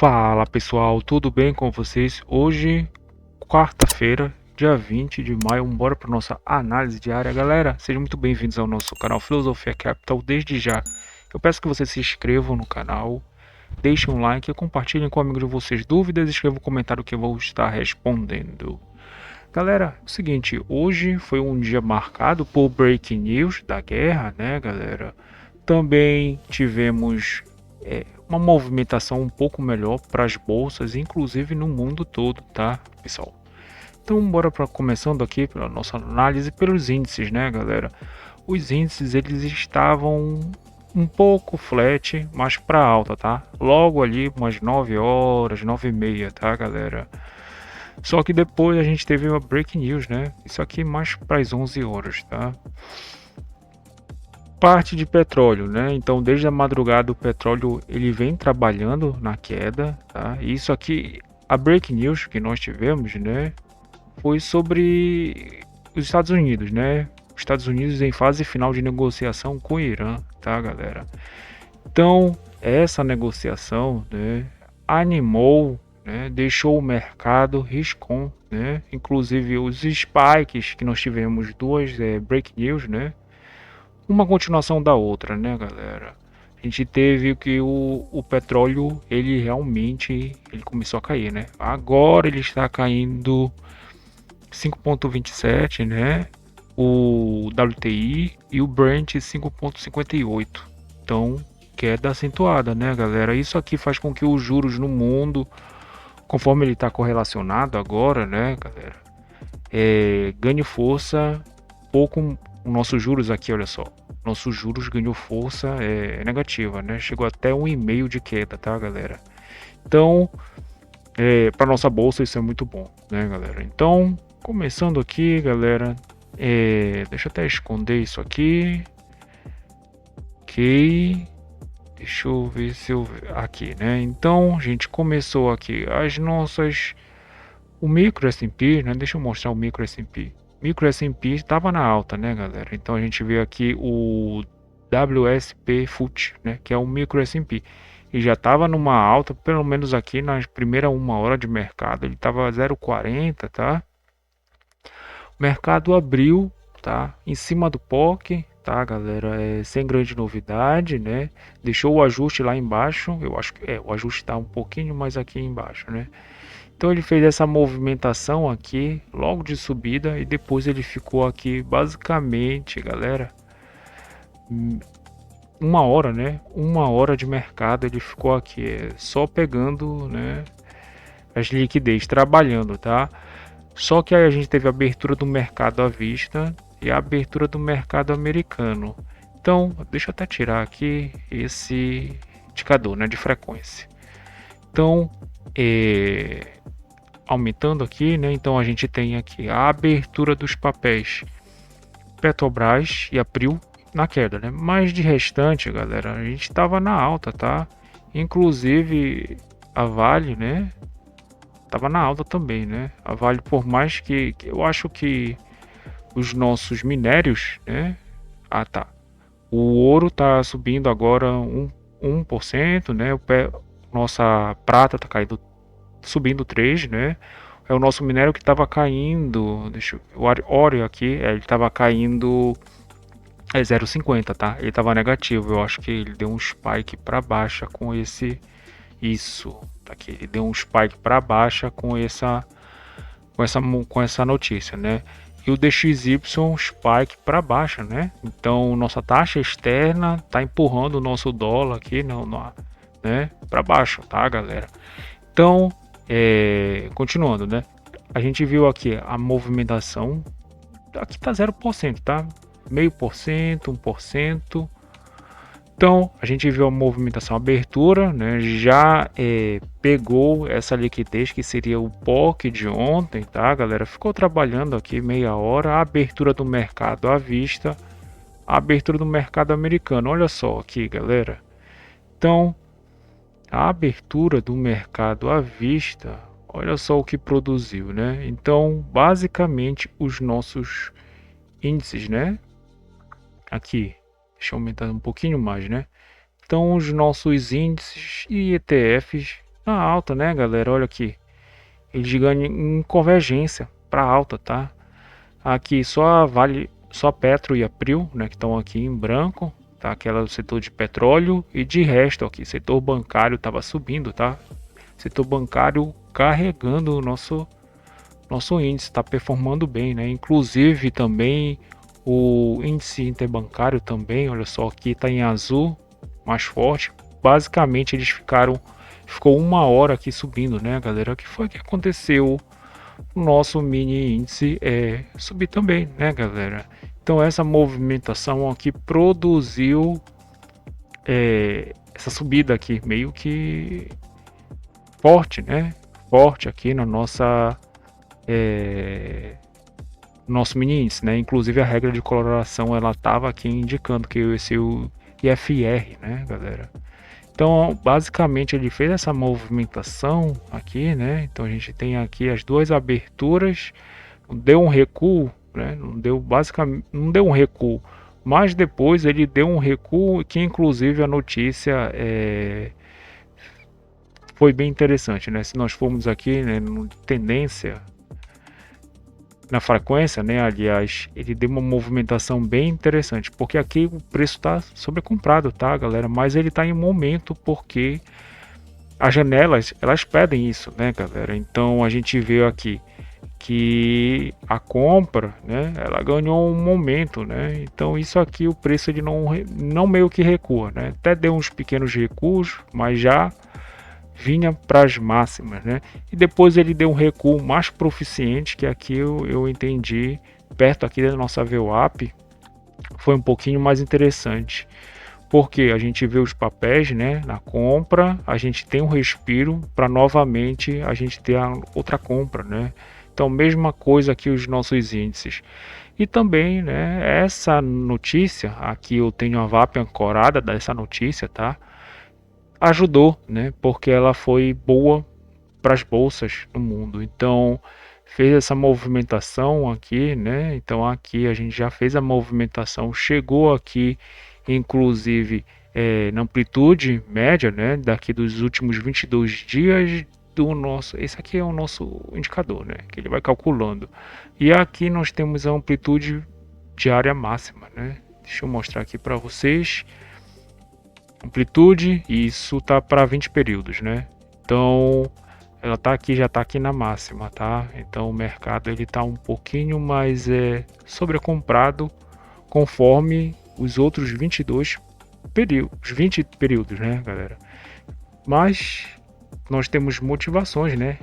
Fala pessoal, tudo bem com vocês? Hoje, quarta-feira, dia 20 de maio, bora para nossa análise diária. Galera, sejam muito bem-vindos ao nosso canal Filosofia Capital. Desde já, eu peço que vocês se inscrevam no canal, deixem um like e compartilhem com amigos de vocês dúvidas, escrevam um comentário que eu vou estar respondendo. Galera, é o seguinte, hoje foi um dia marcado por breaking news da guerra, né, galera? Também tivemos uma movimentação um pouco melhor para as bolsas, inclusive no mundo todo, tá, pessoal? Então, bora para começando aqui pela nossa análise pelos índices, né, galera? Os índices eles estavam um pouco flat, mas para alta, tá? Logo ali umas 9 horas, 9h30, tá, galera? Só que depois a gente teve uma breaking news, né? Isso aqui mais para as 11 horas, tá? Parte de petróleo, né? Então, desde a madrugada o petróleo ele vem trabalhando na queda, tá? Isso aqui, a breaking news que nós tivemos, né, foi sobre os Estados Unidos, né? Os Estados Unidos em fase final de negociação com o Irã, tá, galera? Então, essa negociação, né, animou, né, deixou o mercado riscom, né? Inclusive os spikes que nós tivemos duas break news, né? Uma continuação da outra, né, galera? A gente teve que o petróleo, ele realmente ele começou a cair, né? Agora ele está caindo 5,27, né? O WTI e o Brent 5,58. Então, queda acentuada, né, galera? Isso aqui faz com que os juros no mundo, conforme ele está correlacionado agora, né, galera, ganhe força pouco. O nossos juros aqui, olha só, nossos juros ganhou força negativa, né? Chegou até 1,5 de queda, tá, galera? Então, para nossa bolsa isso é muito bom, né, galera? Então, começando aqui, galera, deixa eu até esconder isso aqui, ok? Deixa eu ver se eu aqui, né? Então, a gente começou aqui as nossas o micro S&P, né? Deixa eu mostrar o micro S&P. Micro S&P estava na alta, né, galera? Então a gente vê aqui o WSP FUT, né, que é o micro S&P. E já estava numa alta, pelo menos aqui na primeira 1 hora de mercado, ele estava 0,40, tá? O mercado abriu, tá? Em cima do POC, tá, galera? Sem grande novidade, né? Deixou o ajuste lá embaixo. Eu acho que o ajuste está um pouquinho mais aqui embaixo, né? Então ele fez essa movimentação aqui logo de subida e depois ele ficou aqui basicamente, galera, 1 hora, né? 1 hora de mercado ele ficou aqui só pegando, né, as liquidez, trabalhando, tá? Só que aí a gente teve a abertura do mercado à vista e a abertura do mercado americano. Então, deixa eu até tirar aqui esse indicador, né, de frequência. Então, aumentando aqui, né? Então a gente tem aqui a abertura dos papéis Petrobras e April na queda, né? Mas de restante, galera, a gente estava na alta, tá? Inclusive a Vale, né? Tava na alta também, né? A Vale, por mais que eu acho que os nossos minérios, né? Ah, tá. O ouro tá subindo agora 1%, né? Nossa prata tá caindo, subindo 3, né? É o nosso minério que estava caindo. Deixa eu, o óleo aqui, ele estava caindo 0,50, tá? Ele estava negativo. Eu acho que ele deu um spike para baixa com esse isso. Tá aqui, ele deu um spike para baixa com essa notícia, né? E o DXY spike para baixa, né? Então nossa taxa externa está empurrando o nosso dólar aqui, né, para baixo, tá, galera? Então, continuando, né? A gente viu aqui a movimentação. Aqui tá 0%, tá? 0,5%, 1%. Então, a gente viu a movimentação abertura, né? Já pegou essa liquidez que seria o POC de ontem, tá, galera? Ficou trabalhando aqui meia hora. A abertura do mercado à vista, a abertura do mercado americano. Olha só aqui, galera. Então, a abertura do mercado à vista, olha só o que produziu, né? Então, basicamente, os nossos índices, né? Aqui, deixa eu aumentar um pouquinho mais, né? Então, os nossos índices e ETFs na alta, né, galera? Olha aqui, ele ganha em convergência para alta, tá? Aqui só a Vale, só a Petro e a Prio, né, que estão aqui em branco, tá? Aquela do setor de petróleo e de resto aqui, setor bancário estava subindo, tá? Setor bancário carregando o nosso índice, está performando bem, né? Inclusive também o índice interbancário também, olha só, aqui está em azul, mais forte. Basicamente eles ficou 1 hora aqui subindo, né, galera? O que foi que aconteceu? O nosso mini índice subir também, né, galera? Então essa movimentação aqui produziu essa subida aqui meio que forte, né? Forte aqui na nosso mini índice, né? Inclusive a regra de coloração ela estava aqui indicando que esse é o IFR, né, galera? Então, basicamente ele fez essa movimentação aqui, né? Então a gente tem aqui as duas aberturas, deu um recuo, né? Não deu um recuo, mas depois ele deu um recuo que inclusive a notícia foi bem interessante, né? Se nós formos aqui, né, no tendência na frequência, né? Aliás, ele deu uma movimentação bem interessante, porque aqui o preço está sobrecomprado, tá, galera? Mas ele está em momento porque as janelas elas pedem isso, né, galera? Então a gente vê aqui que a compra, né, ela ganhou um momento, né? Então isso aqui o preço ele não meio que recua, né? Até deu uns pequenos recuos, mas já vinha para as máximas, né? E depois ele deu um recuo mais proficiente, que aqui eu entendi, perto aqui da nossa VWAP, foi um pouquinho mais interessante. Porque a gente vê os papéis, né, na compra, a gente tem um respiro para novamente a gente ter a outra compra, né? Então, mesma coisa aqui os nossos índices. E também, né, essa notícia, aqui eu tenho a VAP ancorada dessa notícia, tá? Ajudou, né? Porque ela foi boa para as bolsas no mundo. Então fez essa movimentação aqui, né? Então aqui a gente já fez a movimentação, chegou aqui, inclusive na amplitude média, né? Daqui dos últimos 22 dias do nosso. Esse aqui é o nosso indicador, né? Que ele vai calculando. E aqui nós temos a amplitude diária máxima, né? Deixa eu mostrar aqui para vocês amplitude, e isso tá para 20 períodos, né? Então, ela tá aqui, já tá aqui na máxima, tá? Então, o mercado ele tá um pouquinho mais sobrecomprado conforme os outros 22 períodos, 20 períodos, né, galera? Mas nós temos motivações, né,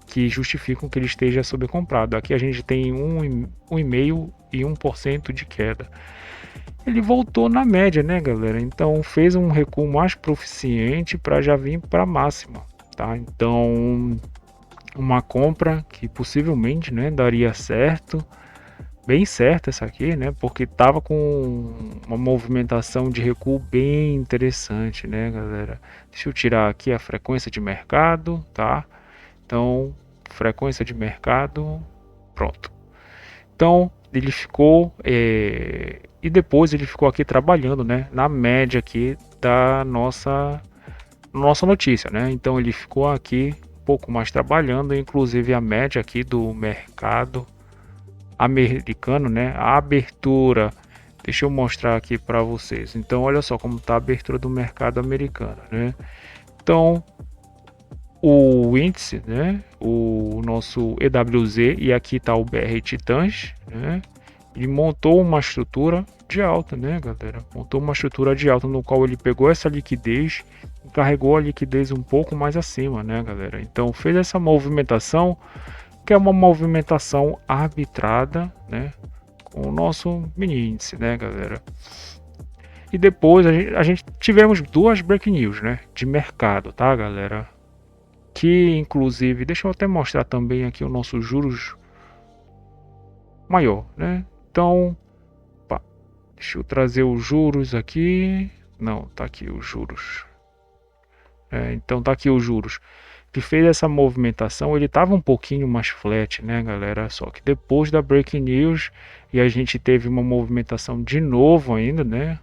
que justificam que ele esteja sobrecomprado. Aqui a gente tem 1,5% e 1% de queda. Ele voltou na média, né, galera? Então fez um recuo mais proficiente para já vir para a máxima, tá? Então uma compra que possivelmente, né, daria certo, bem certo essa aqui, né? Porque tava com uma movimentação de recuo bem interessante, né, galera? Deixa eu tirar aqui a frequência de mercado, tá? Então frequência de mercado, pronto. Então ele ficou e depois ele ficou aqui trabalhando, né, na média aqui da nossa notícia, né? Então ele ficou aqui um pouco mais trabalhando, inclusive a média aqui do mercado americano, né? A abertura, deixa eu mostrar aqui para vocês. Então olha só como está a abertura do mercado americano, né? Então o índice, né? O nosso EWZ e aqui está o BR Titãs, né? Ele montou uma estrutura de alta, né, galera? Montou uma estrutura de alta no qual ele pegou essa liquidez e carregou a liquidez um pouco mais acima, né, galera? Então fez essa movimentação, que é uma movimentação arbitrada, né, com o nosso mini índice, né, galera? E depois a gente tivemos duas break news, né, de mercado, tá, galera? Que inclusive, deixa eu até mostrar também aqui o nosso juros maior, né? Então, pá, deixa eu trazer os juros aqui. Não, tá aqui os juros. Então tá aqui os juros. Que fez essa movimentação, ele tava um pouquinho mais flat, né, galera? Só que depois da breaking news e a gente teve uma movimentação de novo ainda, né?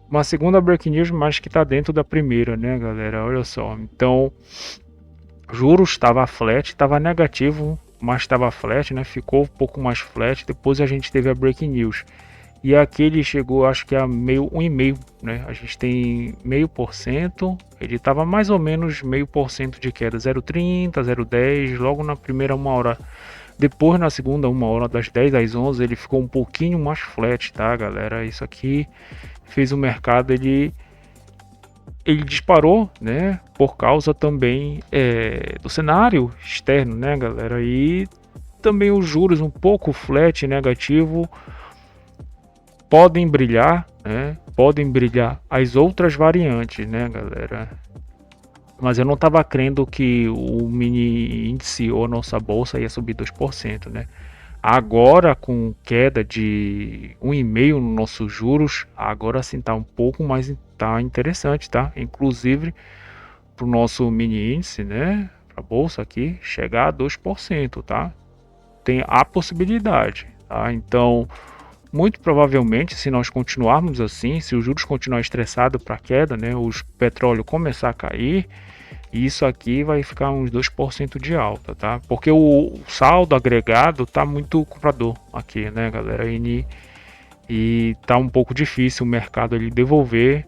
uma segunda break news, mas que está dentro da primeira, né, galera? Olha só. Então, juros estava flat, estava negativo, mas estava flat, né? Ficou um pouco mais flat. Depois a gente teve a break news. E aqui ele chegou, acho que a meio, 1,5, né? A gente tem 0,5%. Ele estava mais ou menos 0,5% de queda, 0,30, 0,10, logo na primeira uma hora. Depois, na segunda uma hora, das 10 às 11, ele ficou um pouquinho mais flat, tá, galera? Isso aqui fez o mercado, ele disparou, né? Por causa também do cenário externo, né, galera? E também os juros um pouco flat, negativo, podem brilhar, né? Podem brilhar as outras variantes, né, galera? Mas eu não estava crendo que o mini índice ou a nossa bolsa ia subir 2%, né? Agora com queda de 1,5 nos nossos juros, agora sim tá um pouco mais tá interessante, tá? Inclusive para o nosso mini índice, né? Para a bolsa aqui chegar a 2%, tá? Tem a possibilidade, tá? Então muito provavelmente, se nós continuarmos assim, se os juros continuar estressado para queda, né, os petróleo começar a cair, isso aqui vai ficar uns 2% de alta, tá? Porque o saldo agregado tá muito comprador aqui, né, galera? E tá um pouco difícil o mercado ele devolver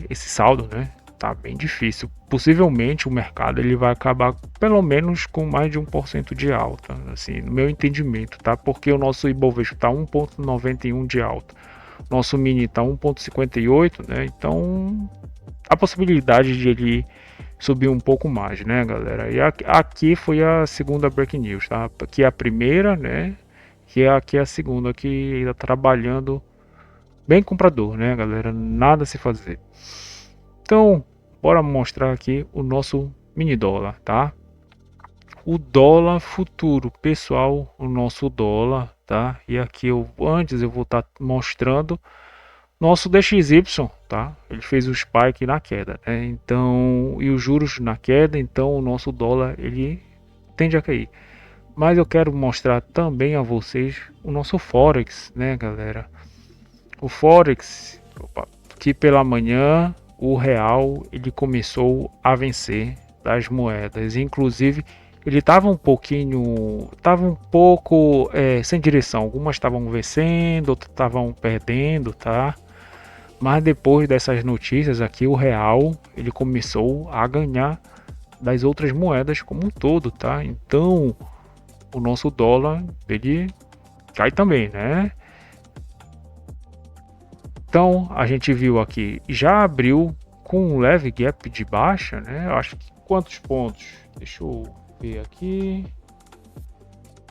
esse saldo, né? Tá bem difícil. Possivelmente o mercado ele vai acabar pelo menos com mais de 1% de alta, assim, no meu entendimento, tá? Porque o nosso Ibovespa tá 1,91 de alta. Nosso mini tá 1,58, né? Então, a possibilidade de ele subir um pouco mais, né, galera? E aqui foi a segunda break news, tá? Aqui é a primeira, né? Que é aqui a segunda que ainda trabalhando bem comprador, né, galera? Nada a se fazer. Então, bora mostrar aqui o nosso mini dólar, tá? O dólar futuro, pessoal, o nosso dólar, tá? E aqui antes eu vou estar mostrando nosso DXY, tá? Ele fez o spike na queda, né? Então, e os juros na queda, então o nosso dólar ele tende a cair. Mas eu quero mostrar também a vocês o nosso Forex, né, galera? O Forex, que pela manhã o real ele começou a vencer das moedas, inclusive ele estava um pouco sem direção. Algumas estavam vencendo, outras estavam perdendo, tá? Mas depois dessas notícias aqui, o real ele começou a ganhar das outras moedas como um todo, tá? Então o nosso dólar ele cai também, né? Então a gente viu aqui, já abriu com um leve gap de baixa, né? Eu acho que quantos pontos? Deixa eu ver aqui.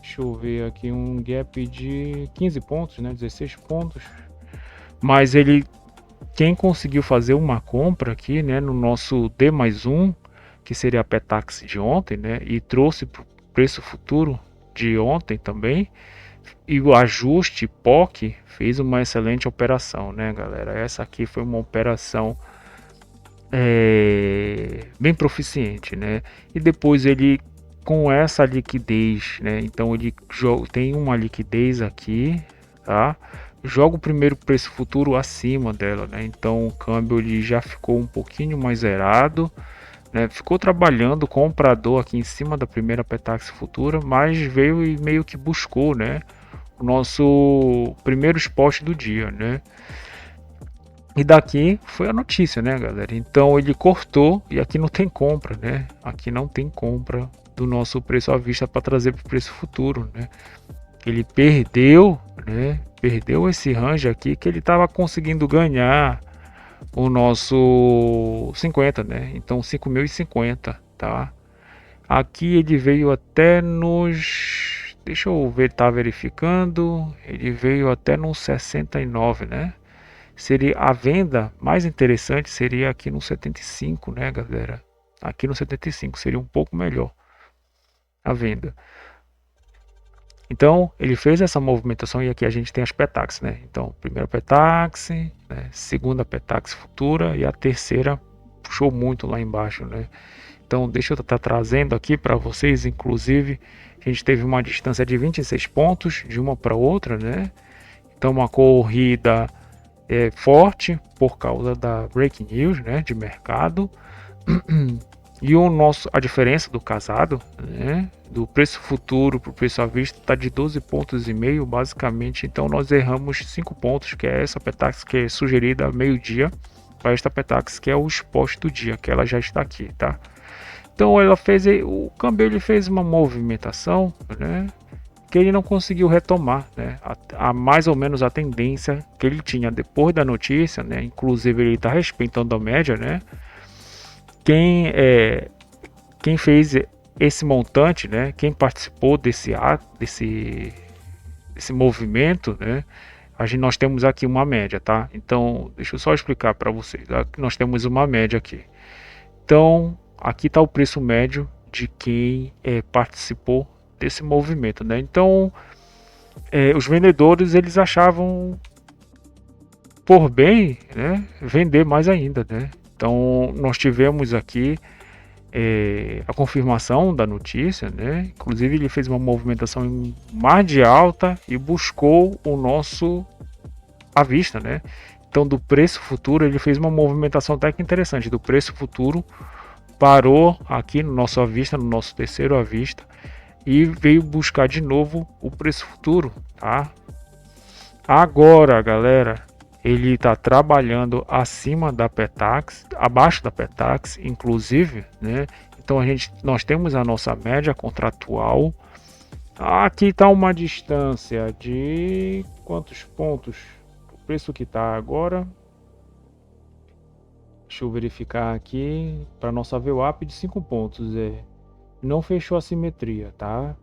Deixa eu ver aqui, um gap de 15 pontos, né? 16 pontos. Mas quem conseguiu fazer uma compra aqui, né, no nosso D mais um, que seria a Petax de ontem, né, e trouxe para o preço futuro de ontem também, e o ajuste POC fez uma excelente operação, né, galera? Essa aqui foi uma operação bem proficiente, né? E depois ele com essa liquidez, né? Então ele tem uma liquidez aqui, tá? Joga o primeiro preço futuro acima dela, né? Então o câmbio ele já ficou um pouquinho mais zerado, né? Ficou trabalhando o comprador aqui em cima da primeira Petax futura, mas veio e meio que buscou, né? O nosso primeiro spot do dia, né? E daqui foi a notícia, né, galera? Então ele cortou e aqui não tem compra, né? Aqui não tem compra do nosso preço à vista para trazer para o preço futuro, né? Ele perdeu, né? Perdeu esse range aqui que ele estava conseguindo ganhar o nosso 50, né? Então 5.050, tá? Aqui ele veio até nos, deixa eu ver, tá verificando. Ele veio até nos 69, né? Seria a venda mais interessante seria aqui no 75, né, galera? Aqui no 75 seria um pouco melhor a venda. Então, ele fez essa movimentação e aqui a gente tem as Petax, né? Então, primeira Petax, né? Segunda Petax futura e a terceira puxou muito lá embaixo, né? Então, deixa eu estar trazendo aqui para vocês, inclusive, a gente teve uma distância de 26 pontos de uma para outra, né? Então uma corrida forte por causa da breaking news, né, de mercado. E a diferença do casado, né, do preço futuro para o preço à vista está de 12,5 pontos basicamente. Então nós erramos 5 pontos, que é essa Petax que é sugerida a meio-dia, para esta Petax que é o spot do dia, que ela já está aqui, tá? Então ela fez, o câmbio ele fez uma movimentação, né, que ele não conseguiu retomar, né, a mais ou menos a tendência que ele tinha depois da notícia, né. Inclusive ele está respeitando a média, né. Quem fez esse montante, né, quem participou desse movimento, né, nós temos aqui uma média, tá? Então, deixa eu só explicar para vocês. Nós temos uma média aqui. Então, aqui está o preço médio de quem participou desse movimento, né? Então, os vendedores eles achavam por bem, né, vender mais ainda, né? Então, nós tivemos aqui a confirmação da notícia, né? Inclusive ele fez uma movimentação em mar de alta e buscou o nosso à vista, né? Então do preço futuro ele fez uma movimentação até que interessante. Do preço futuro parou aqui no nosso à vista, no nosso terceiro à vista, e veio buscar de novo o preço futuro, tá? Agora, galera, ele está trabalhando acima da Petax, abaixo da Petax, inclusive, né? Então nós temos a nossa média contratual. Aqui está uma distância de quantos pontos? O preço que está agora. Deixa eu verificar aqui para nossa VWAP de 5 pontos. Não fechou a simetria, tá?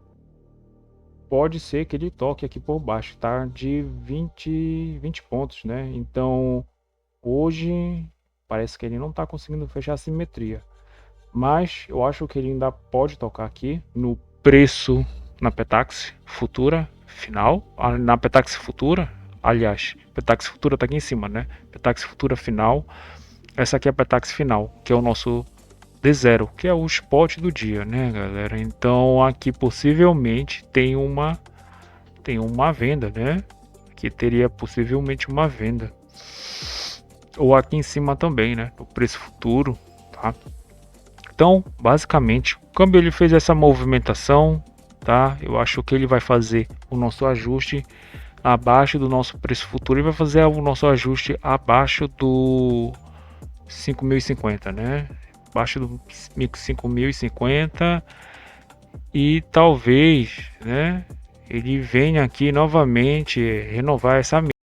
Pode ser que ele toque aqui por baixo, tá? De 20 pontos, né? Então, hoje parece que ele não está conseguindo fechar a simetria. Mas eu acho que ele ainda pode tocar aqui no preço na Petax futura final. Na Petax futura, aliás, Petax futura está aqui em cima, né? Petax futura final. Essa aqui é a Petax final, que é o nosso D0, que é o spot do dia, né, galera? Então aqui possivelmente tem uma venda, né? Aqui teria possivelmente uma venda. Ou aqui em cima também, né? O preço futuro, tá? Então, basicamente, o câmbio ele fez essa movimentação, tá? Eu acho que ele vai fazer o nosso ajuste abaixo do nosso preço futuro e vai fazer o nosso ajuste abaixo do 5.050, né? Abaixo do 5.050 e talvez, né, ele venha aqui novamente renovar essa